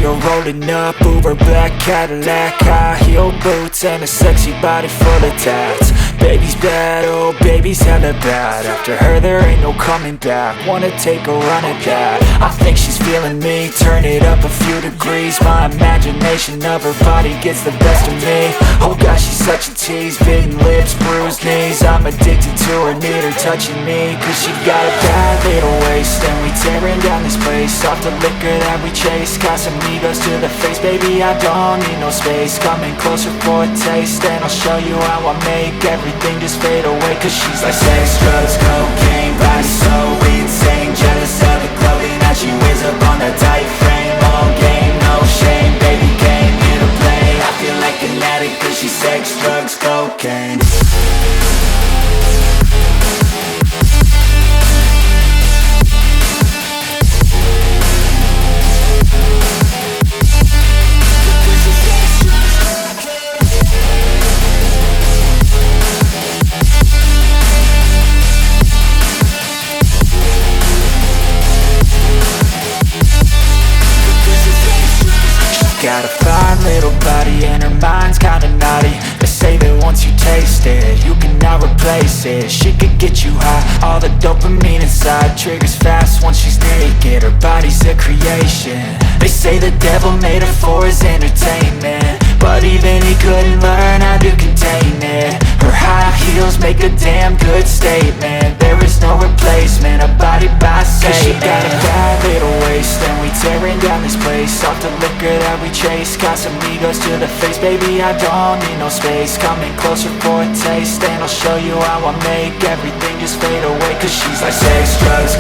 her rolling up, Uber black Cadillac, high heel boots and a sexy body full of tats. Baby's bad, oh baby's hella bad. After her there ain't no coming back. Wanna take a run at that. I think she's feeling me, turn it up a few degrees. My imagination of her body gets the best of me. Oh gosh, she's such a tease, bitten lips, bruised knees. I'm addicted to her, need her touching me. Cause she got a bad little waist, and we tearing down this place. Off the liquor that we chase, Casamigos to the face. Baby, I don't need no space, coming closer for a taste. And I'll show you how I make everything just fade away. Cause she's like sex, drugs, cocaine, body so insane. Jealous of the clothing that she wears up on that tight frame. All game, no shame, baby came here to play. I feel like an addict cause she's sex, drugs, cocaine. Got a fine little body and her mind's kinda naughty. They say that once you taste it, you cannot replace it. She could get you high, all the dopamine inside triggers fast once she's naked. Her body's a creation. They say the devil made her for his entertainment, but even he couldn't learn how to contain it. Her high heels make a damn good statement. There is no replacement, a body by Satan. She got a bad little waist, and we tearing down this place. Off the liquor that we chase, Casamigos to the face. Baby, I don't need no space, coming closer for a taste. And I'll show you how I make everything just fade away. Cause she's like sex, drugs,